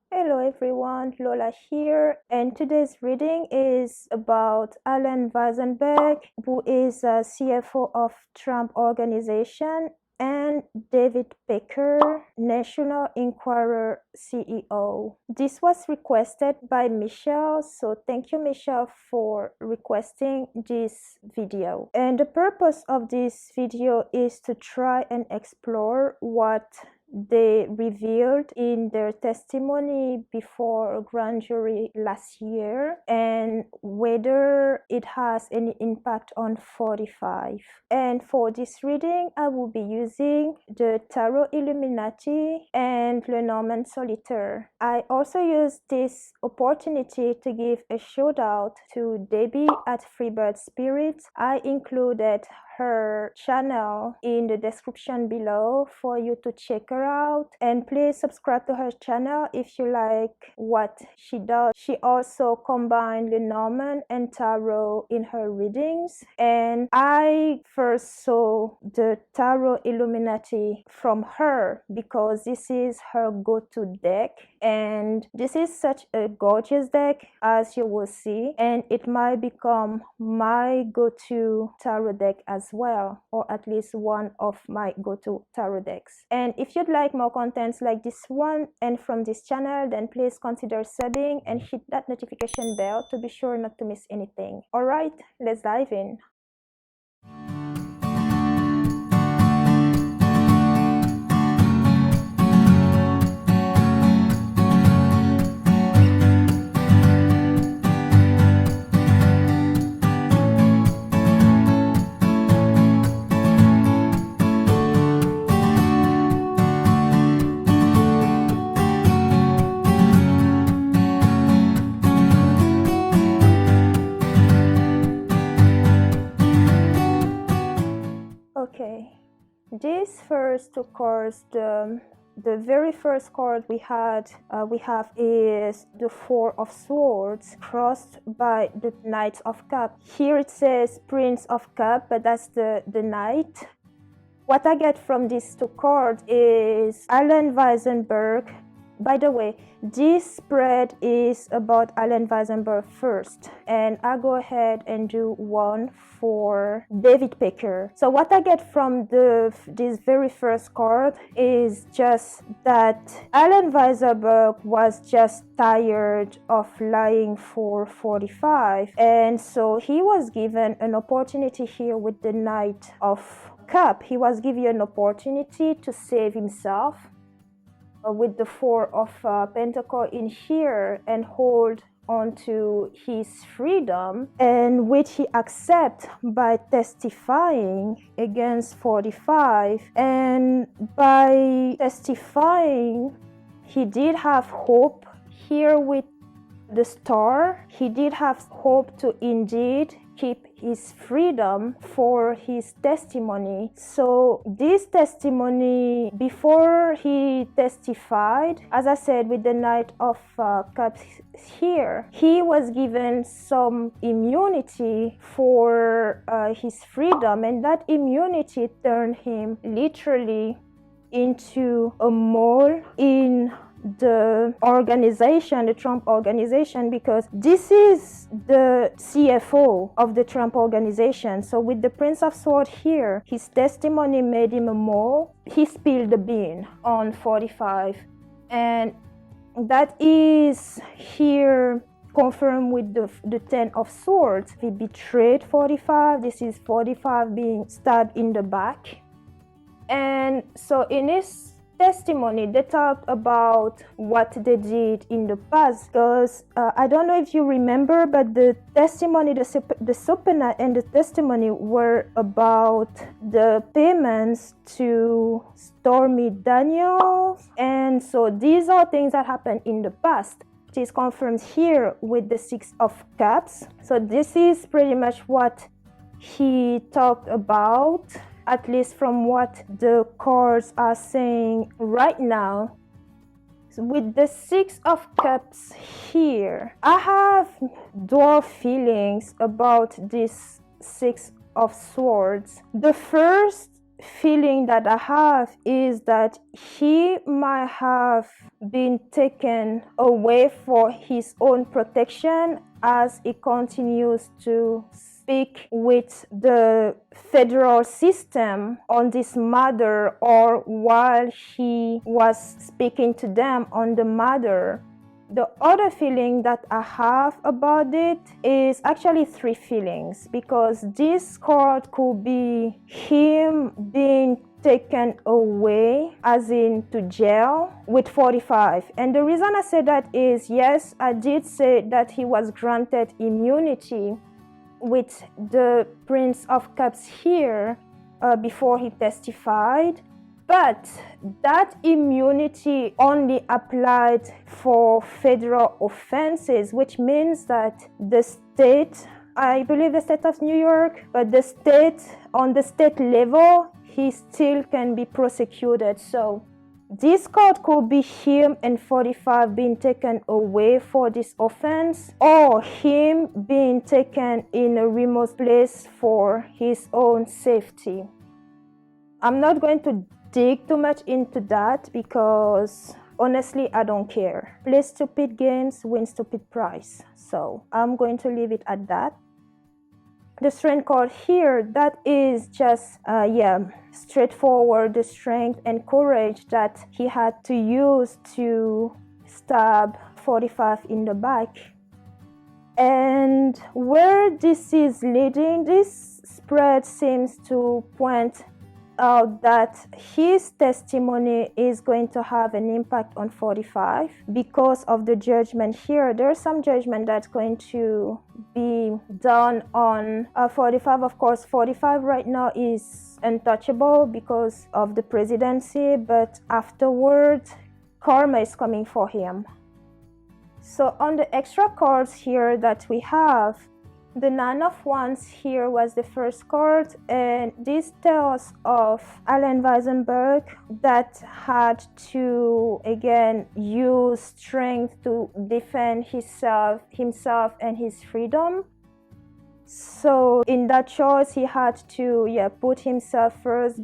Hello everyone, Lola here, and today's reading is about Allen Weisselberg, who is a CFO of Trump Organization, and David Baker, National Enquirer CEO. This was requested by Michelle, so thank you, Michelle, for requesting this video. And the purpose of this video is to try and explore what they revealed in their testimony before a grand jury last year and whether it has any impact on 45. And for this reading, I will be using the Tarot Illuminati and Lenormand Solitaire. I also use this opportunity to give a shout out to Debbie at Freebird Spirits. I included her channel in the description below for you to check her out, and please subscribe to her channel if you like what she does. She also combined Lenormand and Tarot in her readings, and I first saw the Tarot Illuminati from her because this is her go-to deck, and this is such a gorgeous deck, as you will see, and it might become my go-to tarot deck as well, or at least one of my go-to tarot decks. And if you'd like more contents like this one and from this channel, then please consider subbing and hit that notification bell to be sure not to miss anything. Alright, let's dive in. Okay, this first two cards, the very first card we have is the Four of Swords crossed by the Knight of Cups. Here it says Prince of Cups, but that's the Knight. What I get from these two cards is Allen Weisselberg. By the way, this spread is about Allen Weisselberg first, and I'll go ahead and do one for David Baker. So what I get from this very first card is just that Allen Weisselberg was just tired of lying for 45, and so he was given an opportunity here with the Knight of Cup. He was given an opportunity to save himself with the Four of Pentacles in here and hold on to his freedom, and which he accepts by testifying against 45. And by testifying, he did have hope here with the Star. He did have hope to indeed keep his freedom for his testimony. So this testimony, before he testified, as I said, with the Knight of Cups here, he was given some immunity for his freedom, and that immunity turned him literally into a mole in the organization, the Trump organization, because this is the CFO of the Trump organization. So with the Prince of Swords here, his testimony made him a mole. He spilled the bean on 45, and that is here confirmed with the 10 of Swords. He betrayed 45. This is 45 being stabbed in the back. And so in his testimony, they talked about what they did in the past, because I don't know if you remember, but the testimony, the subpoena and the testimony were about the payments to Stormy Daniels, and so these are things that happened in the past. It is confirmed here with the Six of Cups. So this is pretty much what he talked about, at least from what the cards are saying right now. So with the Six of Cups here, I have dual feelings about this Six of Swords. The first feeling that I have is that he might have been taken away for his own protection as he continues to speak with the federal system on this matter, or while he was speaking to them on the matter. The other feeling that I have about it is actually three feelings, because this court could be him being taken away, as in to jail, with 45. And the reason I say that is, yes, I did say that he was granted immunity with the Prince of Cups here before he testified. But that immunity only applied for federal offenses, which means that the state, I believe the state of New York, but the state, on the state level, he still can be prosecuted. So this court could be him and 45 being taken away for this offense, or him being taken in a remote place for his own safety. I'm not going to dig too much into that because honestly I don't care. Play stupid games, win stupid prize. So I'm going to leave it at that. The strength card here, that is just straightforward, the strength and courage that he had to use to stab 45 in the back. And where this is leading, this spread seems to point out that his testimony is going to have an impact on 45 because of the judgment here. There's some judgment that's going to be done on 45. Of course, 45 right now is untouchable because of the presidency, but afterwards, karma is coming for him. So on the extra cards here that we have, the Nine of Wands here was the first card, and this tells of Allen Weisselberg that had to again use strength to defend himself and his freedom. So in that choice, he had to put himself first,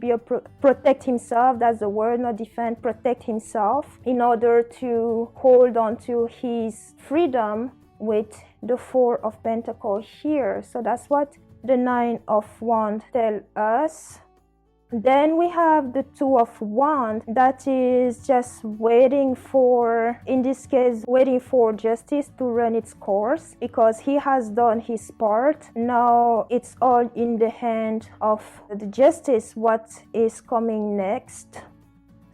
protect himself. That's the word, not defend, protect himself in order to hold on to his freedom with the Four of Pentacles here. So that's what the Nine of Wands tell us. Then we have the Two of Wands, that is just waiting for, in this case, waiting for justice to run its course, because he has done his part. Now it's all in the hand of the justice, what is coming next.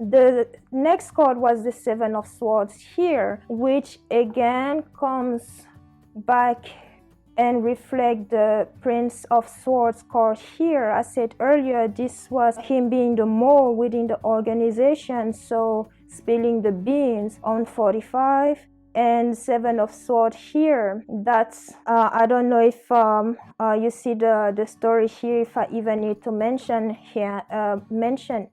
The next card was the Seven of Swords here, which again comes back and reflect the Prince of Swords card here. I said earlier, this was him being the mole within the organization, so spilling the beans on 45. And Seven of Swords here, that's I don't know if you see the story here, if I even need to mention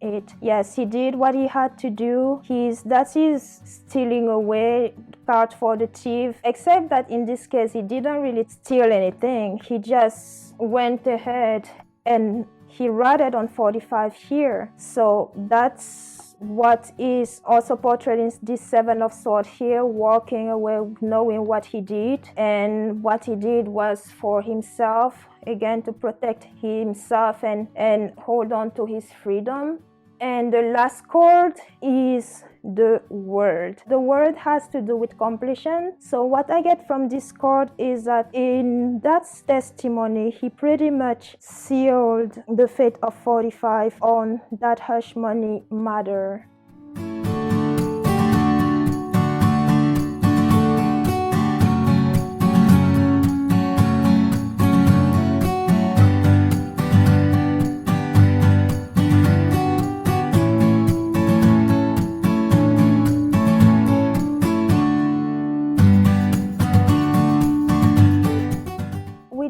it. Yes, he did what he had to do. That is stealing away card for the thief, except that in this case he didn't really steal anything. He just went ahead and he ratted on 45 here. So that's what is also portrayed in this Seven of Swords here, walking away knowing what he did. And what he did was for himself, again, to protect himself and hold on to his freedom. And the last card is the Word. The Word has to do with completion. So what I get from this card is that in that testimony, he pretty much sealed the fate of 45 on that hush money matter.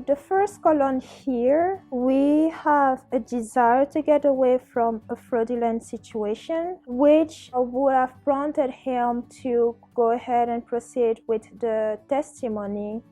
The first column here, we have a desire to get away from a fraudulent situation, which would have prompted him to go ahead and proceed with the testimony.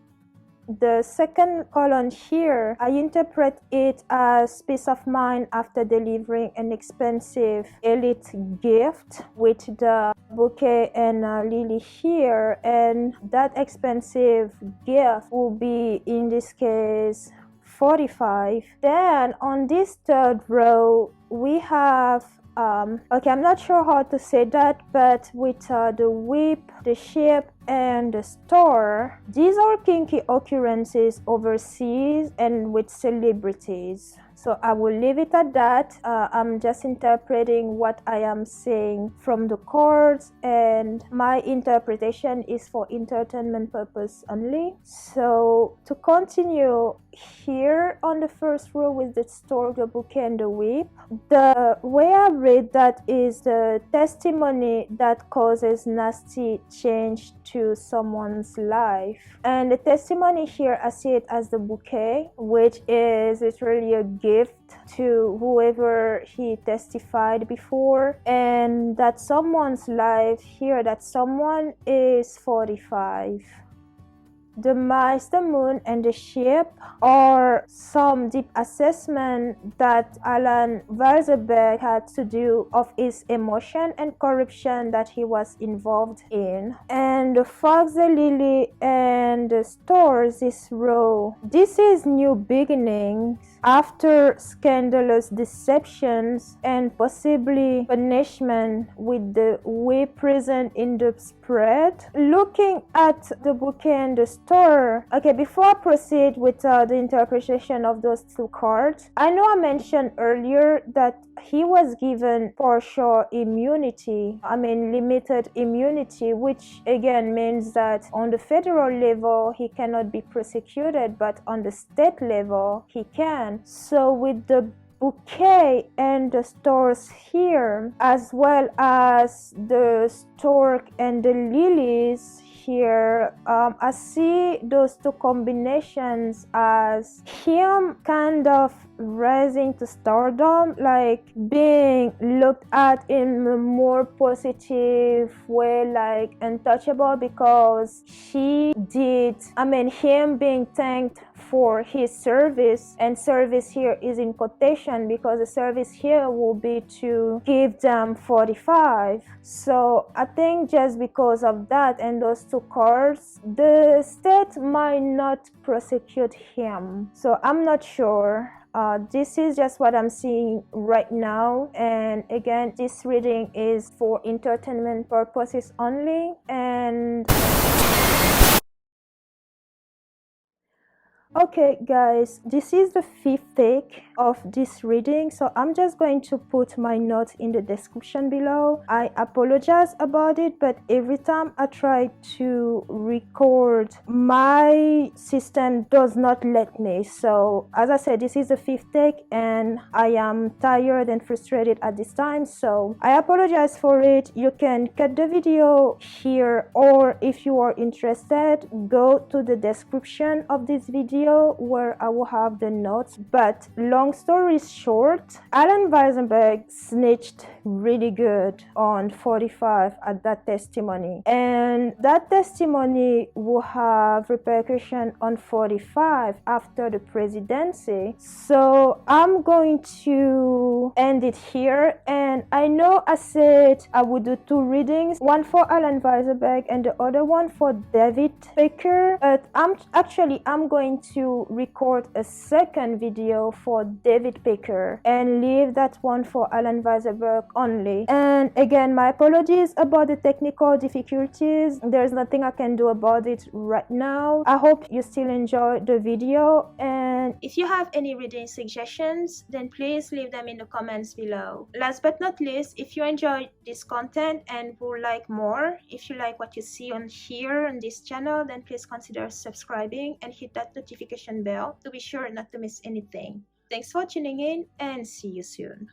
The second column here, I interpret it as peace of mind after delivering an expensive elite gift with the bouquet and lily here, and that expensive gift will be, in this case, 45. Then on this third row we have okay, I'm not sure how to say that, but with the whip, the ship, and the store, these are kinky occurrences overseas and with celebrities. So I will leave it at that. I'm just interpreting what I am saying from the cards, and my interpretation is for entertainment purpose only. So to continue, here on the first row with the store, the bouquet, and the whip, the way I read that is the testimony that causes nasty change to someone's life. And the testimony here, I see it as the bouquet, which is literally a gift to whoever he testified before, and that someone's life here, that someone is 45. The mice, the moon, and the ship are some deep assessment that Allen Weisselberg had to do of his emotion and corruption that he was involved in. And the fox, the lily, and the stars, this row, this is new beginnings after scandalous deceptions and possibly punishment with the whip present in the spread. Looking at the bouquet and the store, okay, before I proceed with the interpretation of those two cards, I know I mentioned earlier that he was given partial immunity, limited immunity, which again means that on the federal level he cannot be prosecuted, but on the state level he can. So with the bouquet and the stars here, as well as the stork and the lilies here, I see those two combinations as him kind of rising to stardom, like being looked at in a more positive way, like untouchable, because he did, him being thanked for his service, and service here is in quotation because the service here will be to give them 45. So I think just because of that and those two cards, the state might not prosecute him. So I'm not sure. This is just what I'm seeing right now, and again, this reading is for entertainment purposes only. And okay guys, this is the fifth take of this reading, so I'm just going to put my notes in the description below. I apologize about it, but every time I try to record, my system does not let me. So as I said, this is the fifth take and I am tired and frustrated at this time, so I apologize for it. You can cut the video here, or if you are interested, go to the description of this video where I will have the notes. But long story short, Allen Weisselberg snitched really good on 45 at that testimony, and that testimony will have repercussion on 45 after the presidency. So I'm going to end it here, and I know I said I would do two readings, one for Allen Weisselberg and the other one for David Baker, but I'm going to record a second video for David Baker and leave that one for Allen Weisselberg only. And again, my apologies about the technical difficulties. There's nothing I can do about it right now. I hope you still enjoy the video, and if you have any reading suggestions, then please leave them in the comments below. Last but not least, if you enjoyed this content and would like more, if you like what you see on here on this channel, then please consider subscribing and hit that notification bell to be sure not to miss anything. Thanks for tuning in, and see you soon.